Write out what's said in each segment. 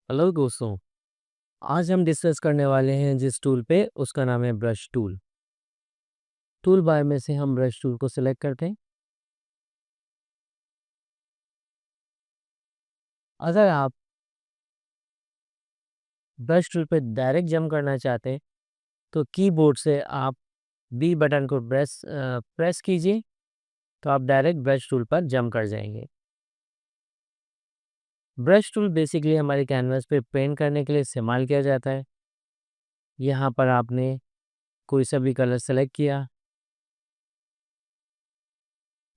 Hello दोस्तों। आज हम डिस्कस करने वाले हैं जिस टूल पे उसका नाम है ब्रश टूल। टूल बार में से हम ब्रश टूल को सिलेक्ट करते हैं। अगर आप ब्रश टूल पे डायरेक्ट जंप करना चाहते हैं तो कीबोर्ड से आप बी बटन को प्रेस कीजिए, तो आप डायरेक्ट ब्रश टूल पर जंप कर जाएंगे। ब्रश टूल बेसिकली हमारे कैनवास पे पेंट करने के लिए इस्तेमाल किया जाता है। यहाँ पर आपने कोई सा भी कलर सेलेक्ट किया।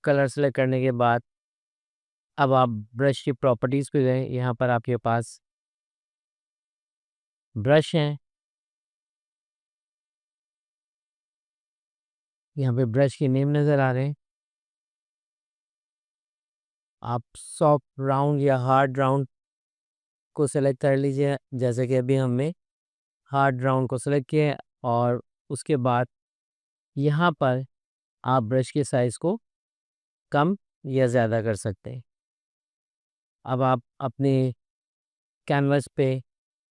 कलर सेलेक्ट करने के बाद अब आप ब्रश की प्रॉपर्टीज़ पे गए। यहाँ पर आपके पास ब्रश हैं। यहाँ पे ब्रश के नेम नज़र आ रहे हैं। आप सॉफ्ट राउंड या हार्ड राउंड को सेलेक्ट कर लीजिए, जैसे कि अभी हमने हार्ड राउंड को सेलेक्ट किया है। और उसके बाद यहाँ पर आप ब्रश के साइज़ को कम या ज़्यादा कर सकते हैं। अब आप अपने कैनवास पे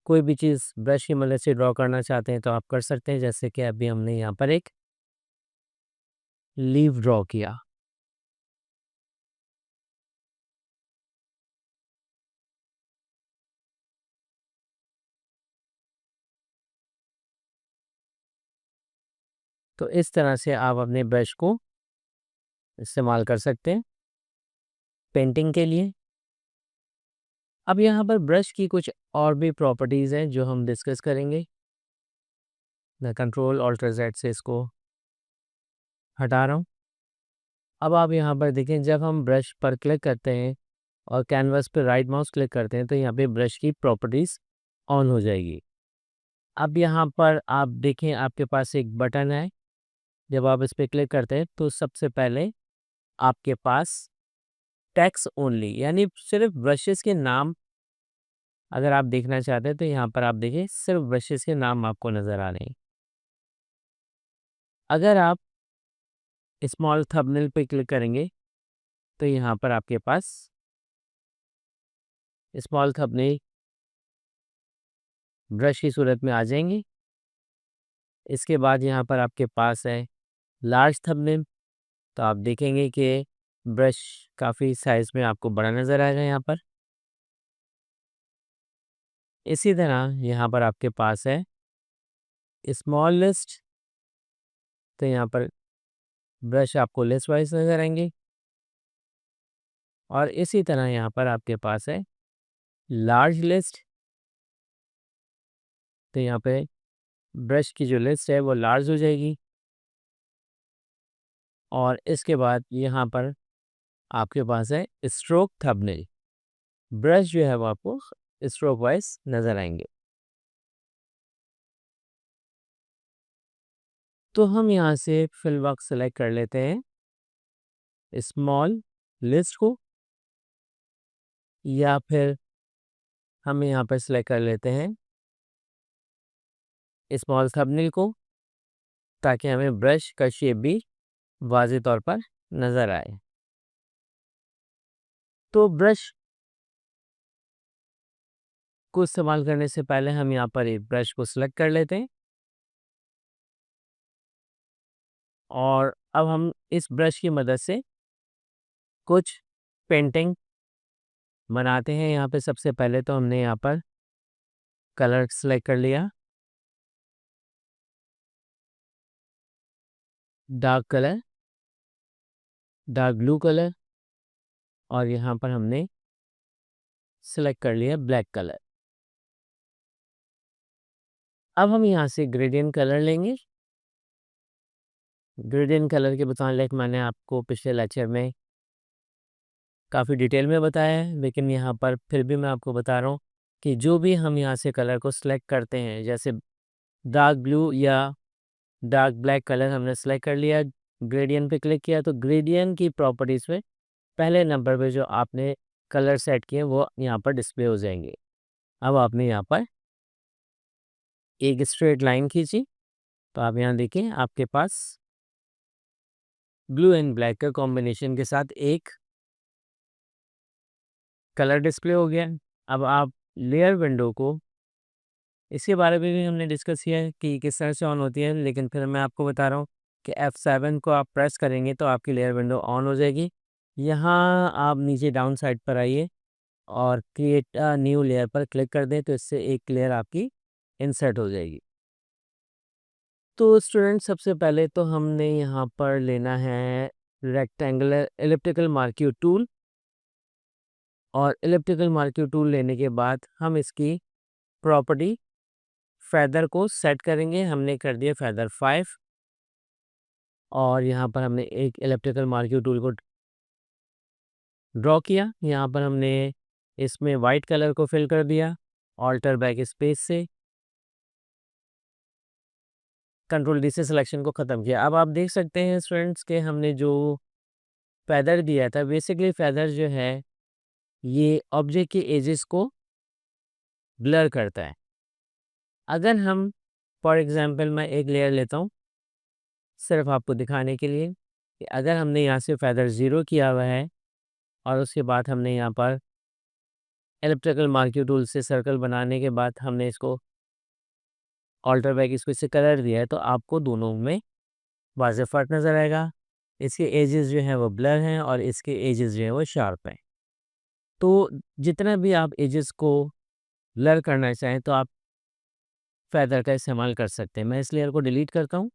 कोई भी चीज़ ब्रश की मदद से ड्रॉ करना चाहते हैं तो आप कर सकते हैं, जैसे कि अभी हमने यहाँ पर एक लीफ ड्रॉ किया। तो इस तरह से आप अपने ब्रश को इस्तेमाल कर सकते हैं पेंटिंग के लिए। अब यहाँ पर ब्रश की कुछ और भी प्रॉपर्टीज़ हैं जो हम डिस्कस करेंगे। मैं कंट्रोल ऑल्टर जेड से इसको हटा रहा हूँ। अब आप यहाँ पर देखें, जब हम ब्रश पर क्लिक करते हैं और कैनवास पे राइट माउस क्लिक करते हैं तो यहाँ पे ब्रश की प्रॉपर्टीज़ ऑन हो जाएगी। अब यहाँ पर आप देखें, आपके पास एक बटन है। जब आप इस पर क्लिक करते हैं तो सबसे पहले आपके पास टेक्स्ट ओनली यानी सिर्फ ब्रशेस के नाम अगर आप देखना चाहते हैं तो यहाँ पर आप देखिए सिर्फ ब्रशेस के नाम आपको नज़र आ रहे हैं। अगर आप स्मॉल थंबनेल पे क्लिक करेंगे तो यहाँ पर आपके पास स्मॉल थंबनेल ब्रश की सूरत में आ जाएंगे। इसके बाद यहाँ पर आपके पास है लार्ज थंबनेल, तो आप देखेंगे कि ब्रश काफ़ी साइज़ में आपको बड़ा नज़र आएगा यहाँ पर। इसी तरह यहाँ पर आपके पास है स्मॉल लिस्ट, तो यहाँ पर ब्रश आपको लिस्ट वाइज नज़र आएंगे। और इसी तरह यहाँ पर आपके पास है लार्ज लिस्ट, तो यहाँ पे ब्रश की जो लिस्ट है वो लार्ज हो जाएगी। और इसके बाद यहाँ पर आपके पास है स्ट्रोक थंबनेल, ब्रश जो है वो आपको स्ट्रोक वाइज नज़र आएंगे। तो हम यहाँ से फिल वर्क सेलेक्ट कर लेते हैं स्मॉल लिस्ट को, या फिर हम यहाँ पर सेलेक्ट कर लेते हैं स्मॉल थंबनेल को, ताकि हमें ब्रश का शेप भी वाज़ेह तौर पर नज़र आए। तो ब्रश को इस्तेमाल करने से पहले हम यहाँ पर एक ब्रश को सिलेक्ट कर लेते हैं और अब हम इस ब्रश की मदद से कुछ पेंटिंग बनाते हैं। यहाँ पे सबसे पहले तो हमने यहाँ पर कलर सेलेक्ट कर लिया, dark colour, dark blue colour, और यहाँ पर हमने सेलेक्ट कर लिया ब्लैक कलर। अब हम यहाँ से ग्रेडियंट कलर लेंगे। ग्रेडियंट कलर के मुतालिक मैंने आपको पिछले लेक्चर में काफ़ी डिटेल में बताया है, लेकिन यहाँ पर फिर भी मैं आपको बता रहा हूँ कि जो भी हम यहाँ से कलर को सिलेक्ट करते हैं, जैसे डार्क ब्लू या डार्क ब्लैक कलर हमने सेलेक्ट कर लिया, ग्रेडियंट पे क्लिक किया, तो ग्रेडियंट की प्रॉपर्टीज़ में पहले नंबर पे जो आपने कलर सेट किए वो यहाँ पर डिस्प्ले हो जाएंगे। अब आपने यहाँ पर एक स्ट्रेट लाइन खींची, तो आप यहाँ देखिए आपके पास ब्लू एंड ब्लैक का कॉम्बिनेशन के साथ एक कलर डिस्प्ले हो गया। अब आप लेयर विंडो को, इसके बारे में भी हमने डिस्कस किया है कि किस तरह से ऑन होती है, लेकिन फिर मैं आपको बता रहा हूँ कि F7 को आप प्रेस करेंगे तो आपकी लेयर विंडो ऑन हो जाएगी। यहाँ आप नीचे डाउन साइड पर आइए और क्रिएट अ न्यू लेयर पर क्लिक कर दें, तो इससे एक लेयर आपकी इंसर्ट हो जाएगी। तो स्टूडेंट, सबसे पहले तो हमने यहाँ पर लेना है रेक्टेंगुलर एलिप्टिकल मार्क्यू टूल, और एलिप्टिकल मार्क्यू टूल लेने के बाद हम इसकी प्रॉपर्टी फेदर को सेट करेंगे। हमने कर दिया फेदर 5, और यहाँ पर हमने एक एलिप्टिकल मार्क्यू टूल को ड्रॉ किया। यहाँ पर हमने इसमें वाइट कलर को फिल कर दिया ऑल्टर बैक स्पेस से, कंट्रोल डी से सिलेक्शन को ख़त्म किया। अब आप देख सकते हैं स्टूडेंट्स के हमने जो फेदर दिया था, बेसिकली फेदर जो है ये ऑब्जेक्ट के एजेस को ब्लर करता है। अगर हम फॉर एग्जांपल मैं एक लेयर लेता हूँ सिर्फ आपको दिखाने के लिए कि अगर हमने यहाँ से फेदर 0 किया हुआ है और उसके बाद हमने यहाँ पर इलेक्ट्रिकल मार्क्यू टूल से सर्कल बनाने के बाद हमने इसको ऑल्टर बैक इसको इससे कलर दिया है, तो आपको दोनों में वाज़ेह फ़र्क नज़र आएगा। इसके एजेस जो हैं वो ब्लर हैं और इसके एजेस जो हैं वो शार्प हैं। तो जितना भी आप एजेस को ब्लर करना चाहें तो आप फेदर का इस्तेमाल कर सकते हैं। मैं इस लेयर को डिलीट करता हूँ।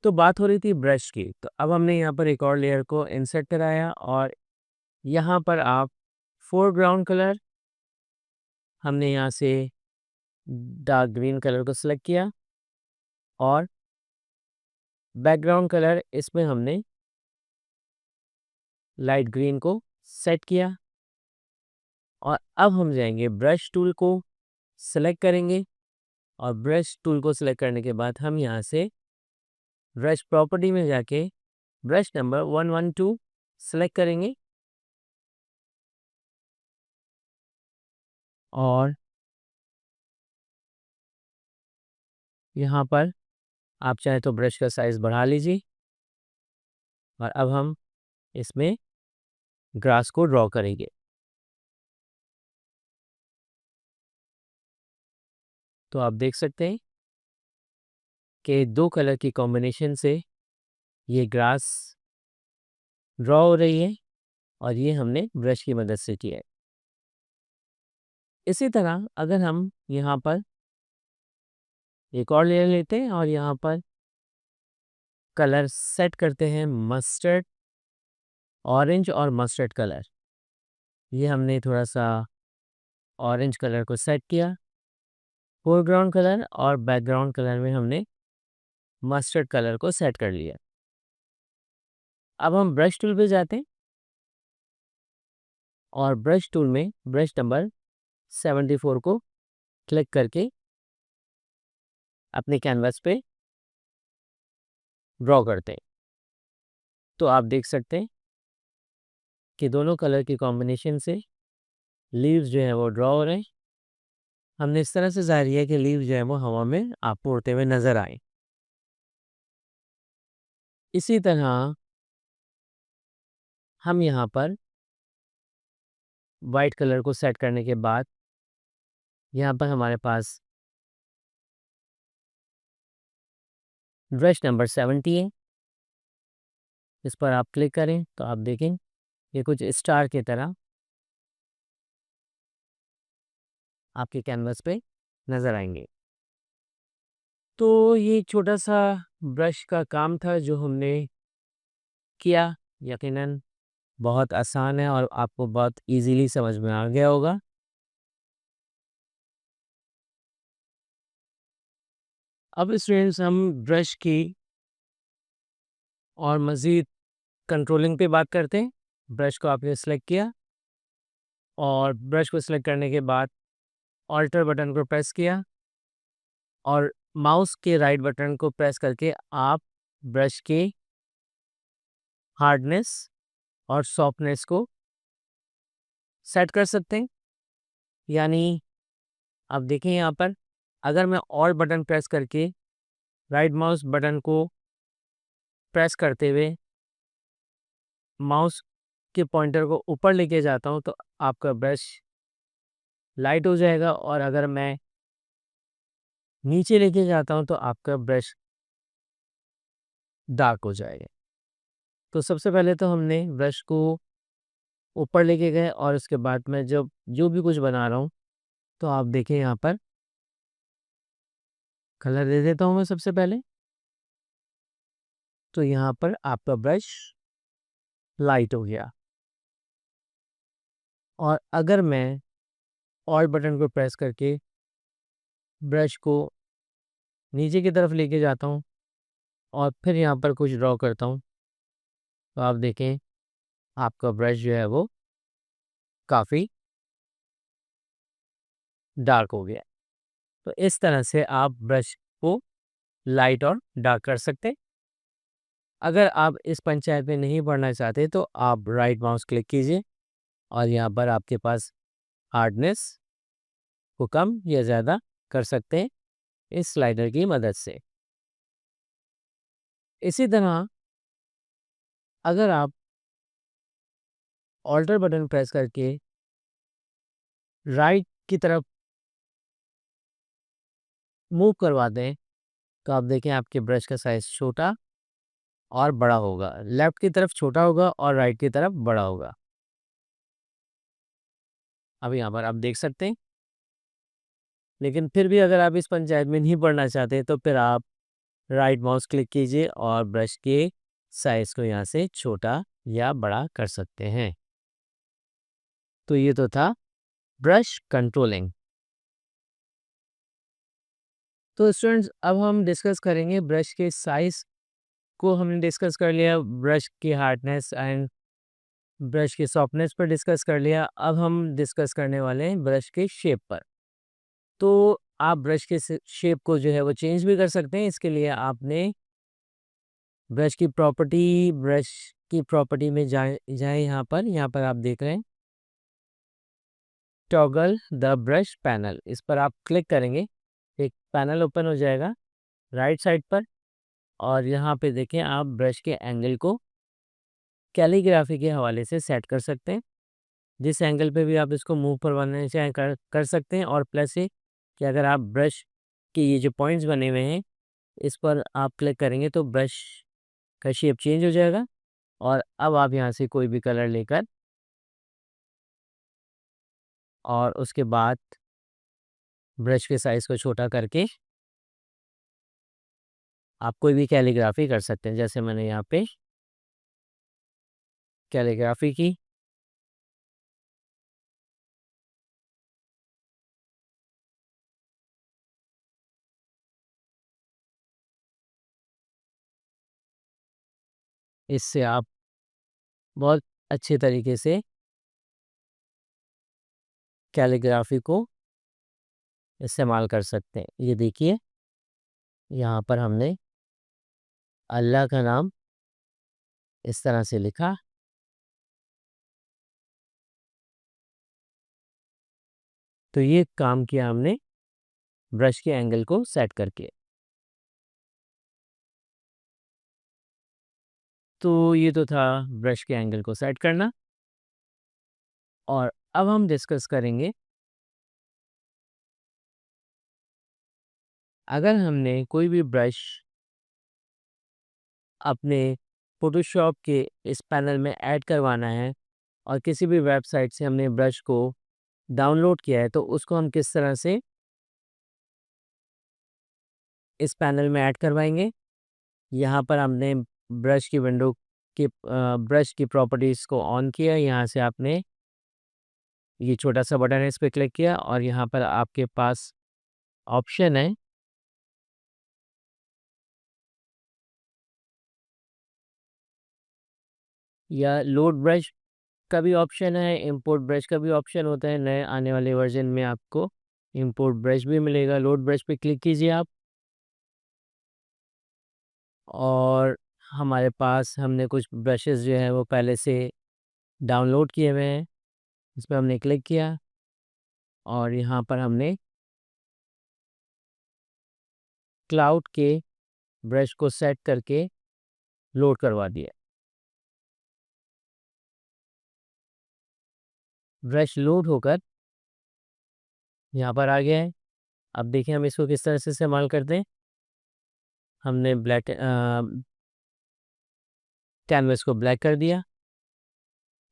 तो बात हो रही थी ब्रश की, तो अब हमने यहाँ पर एक और लेयर को इंसर्ट कराया, और यहाँ पर आप फोरग्राउंड कलर हमने यहाँ से डार्क ग्रीन कलर को सिलेक्ट किया, और बैकग्राउंड कलर इसमें हमने लाइट ग्रीन को सेट किया। और अब हम जाएंगे ब्रश टूल को सिलेक्ट करेंगे, और ब्रश टूल को सिलेक्ट करने के बाद हम यहाँ से ब्रश प्रॉपर्टी में जाके ब्रश नंबर 112 सेलेक्ट करेंगे, और यहाँ पर आप चाहे तो ब्रश का साइज़ बढ़ा लीजिए, और अब हम इसमें ग्रास को ड्रॉ करेंगे। तो आप देख सकते हैं कि दो कलर की कॉम्बिनेशन से ये ग्रास ड्रॉ हो रही है, और ये हमने ब्रश की मदद से किया है। इसी तरह अगर हम यहाँ पर एक और लेयर लेते हैं और यहाँ पर कलर सेट करते हैं मस्टर्ड, ऑरेंज और मस्टर्ड कलर, ये हमने थोड़ा सा ऑरेंज कलर को सेट किया। फोरग्राउंड कलर और बैकग्राउंड कलर में हमने मस्टर्ड कलर को सेट कर लिया। अब हम ब्रश टूल पे जाते हैं, और ब्रश टूल में ब्रश नंबर 74 को क्लिक करके अपने कैनवास पे ड्रॉ करते हैं। तो आप देख सकते हैं कि दोनों कलर की कॉम्बिनेशन से लीव्स जो है वो ड्रॉ हो रहे हैं। हमने इस तरह से ज़ाहिर किया कि लीव्स जो है वो हवा में आपको उड़ते हुए नज़र आए। इसी तरह हम यहाँ पर वाइट कलर को सेट करने के बाद यहाँ पर हमारे पास ब्रश नंबर 70 है। इस पर आप क्लिक करें तो आप देखें ये कुछ स्टार की तरह आपके कैनवास पे नज़र आएंगे। तो ये एक छोटा सा ब्रश का काम था जो हमने किया। यकीनन बहुत आसान है और आपको बहुत इजीली समझ में आ गया होगा। अब स्टूडेंट्स, हम ब्रश की और मज़ीद कंट्रोलिंग पे बात करते हैं। ब्रश को आपने सेलेक्ट किया, और ब्रश को सेलेक्ट करने के बाद ऑल्टर बटन को प्रेस किया, और माउस के राइट बटन को प्रेस करके आप ब्रश के हार्डनेस और सॉफ्टनेस को सेट कर सकते हैं। यानी आप देखें यहाँ पर, अगर मैं ऑल बटन प्रेस करके राइट माउस बटन को प्रेस करते हुए माउस के पॉइंटर को ऊपर लेके जाता हूँ तो आपका ब्रश लाइट हो जाएगा, और अगर मैं नीचे लेके जाता हूँ तो आपका ब्रश डार्क हो जाएगा। तो सबसे पहले तो हमने ब्रश को ऊपर लेके गए, और उसके बाद मैं जब जो भी कुछ बना रहा हूँ, तो आप देखिए यहाँ पर कलर दे देता हूँ मैं सबसे पहले। तो यहाँ पर आपका ब्रश लाइट हो गया, और अगर मैं ऑल बटन को प्रेस करके ब्रश को नीचे की तरफ लेके जाता हूँ और फिर यहाँ पर कुछ ड्रॉ करता हूँ, तो आप देखें आपका ब्रश जो है वो काफ़ी डार्क हो गया है। तो इस तरह से आप ब्रश को लाइट और डार्क कर सकते हैं। अगर आप इस पंचायत में नहीं पढ़ना चाहते तो आप राइट माउस क्लिक कीजिए, और यहाँ पर आपके पास हार्डनेस को कम या ज़्यादा कर सकते हैं इस स्लाइडर की मदद से। इसी तरह अगर आप ऑल्टर बटन प्रेस करके राइट की तरफ मूव करवा दें, तो आप देखें आपके ब्रश का साइज़ छोटा और बड़ा होगा। लेफ्ट की तरफ छोटा होगा और राइट की तरफ बड़ा होगा। अब यहाँ पर आप देख सकते हैं। लेकिन फिर भी अगर आप इस पंचायत में नहीं पढ़ना चाहते तो फिर आप राइट माउस क्लिक कीजिए और ब्रश के साइज़ को यहाँ से छोटा या बड़ा कर सकते हैं। तो ये तो था ब्रश कंट्रोलिंग। तो स्टूडेंट्स, अब हम डिस्कस करेंगे ब्रश के साइज़ को। हमने डिस्कस कर लिया, ब्रश की हार्डनेस एंड ब्रश की सॉफ्टनेस पर डिस्कस कर लिया। अब हम डिस्कस करने वाले हैं ब्रश के शेप पर। तो आप ब्रश के शेप को जो है वो चेंज भी कर सकते हैं। इसके लिए आपने ब्रश की प्रॉपर्टी में जाए यहाँ पर आप देख रहे हैं टॉगल द ब्रश पैनल। इस पर आप क्लिक करेंगे, एक पैनल ओपन हो जाएगा राइट साइड पर, और यहाँ पे देखें आप ब्रश के एंगल को कैलीग्राफी के हवाले से सेट कर सकते हैं। जिस एंगल पे भी आप इसको मूव करवाना चाहें कर सकते हैं। और प्लस ये कि अगर आप ब्रश के ये जो पॉइंट्स बने हुए हैं इस पर आप क्लिक करेंगे तो ब्रश का शेप चेंज हो जाएगा, और अब आप यहाँ से कोई भी कलर लेकर और उसके बाद ब्रश के साइज़ को छोटा करके आप कोई भी कैलीग्राफी कर सकते हैं। जैसे मैंने यहाँ पे कैलीग्राफी की। इससे आप बहुत अच्छे तरीके से कैलीग्राफी को इस्तेमाल कर सकते हैं। ये देखिए यहाँ पर हमने अल्लाह का नाम इस तरह से लिखा। तो ये काम किया हमने ब्रश के एंगल को सेट करके। तो ये तो था ब्रश के एंगल को सेट करना। और अब हम डिस्कस करेंगे, अगर हमने कोई भी ब्रश अपने फ़ोटोशॉप के इस पैनल में ऐड करवाना है और किसी भी वेबसाइट से हमने ब्रश को डाउनलोड किया है, तो उसको हम किस तरह से इस पैनल में ऐड करवाएँगे। यहाँ पर हमने ब्रश की विंडो की ब्रश की प्रॉपर्टीज़ को ऑन किया। यहाँ से आपने ये छोटा-सा बटन है, इस पे क्लिक किया, और यहाँ पर आपके पास ऑप्शन है या लोड ब्रश का भी ऑप्शन है, इंपोर्ट ब्रश का भी ऑप्शन होता है। नए आने वाले वर्ज़न में आपको इंपोर्ट ब्रश भी मिलेगा। लोड ब्रश पे क्लिक कीजिए आप, और हमारे पास हमने कुछ ब्रशेज़ जो हैं वो पहले से डाउनलोड किए हुए हैं। इस पे हमने क्लिक किया, और यहाँ पर हमने क्लाउड के ब्रश को सेट करके लोड करवा दिया। ब्रश लोड होकर यहाँ पर आ गया है। अब देखिए हम इसको किस तरह से इस्तेमाल करते हैं। हमने कैनवस को ब्लैक कर दिया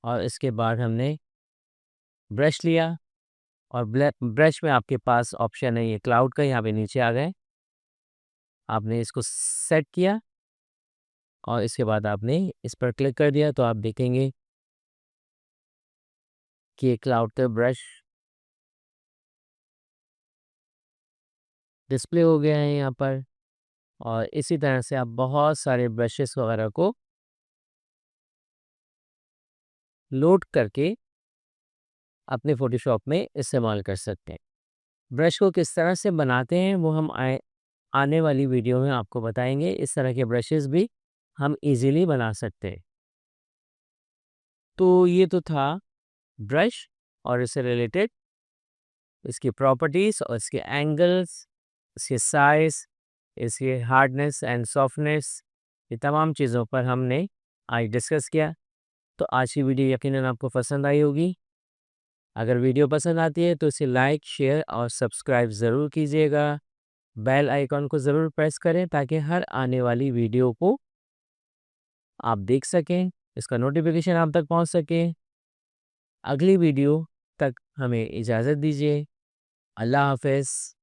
और इसके बाद हमने ब्रश लिया और ब्रश में आपके पास ऑप्शन है ये क्लाउड का, यहाँ पे नीचे आ गए। आपने इसको सेट किया और इसके बाद आपने इस पर क्लिक कर दिया तो आप देखेंगे कि ये क्लाउड का ब्रश डिस्प्ले हो गया है यहाँ पर। और इसी तरह से आप बहुत सारे ब्रशेस वगैरह को लोड करके अपने फ़ोटोशॉप में इस्तेमाल कर सकते हैं। ब्रश को किस तरह से बनाते हैं वो हम आने वाली वीडियो में आपको बताएंगे। इस तरह के ब्रशेस भी हम इजीली बना सकते हैं। तो ये तो था ब्रश और इससे रिलेटेड इसकी प्रॉपर्टीज़ और इसके एंगल्स, इसके साइज़, इसके हार्डनेस एंड सॉफ्टनेस, ये तमाम चीज़ों पर हमने आज डिस्कस किया। तो आज की वीडियो यकीनन आपको पसंद आई होगी। अगर वीडियो पसंद आती है तो इसे लाइक, शेयर और सब्सक्राइब ज़रूर कीजिएगा। बेल आइकॉन को ज़रूर प्रेस करें ताकि हर आने वाली वीडियो को आप देख सकें, इसका नोटिफिकेशन आप तक पहुंच सके। अगली वीडियो तक हमें इजाज़त दीजिए। अल्लाह हाफ़िज़।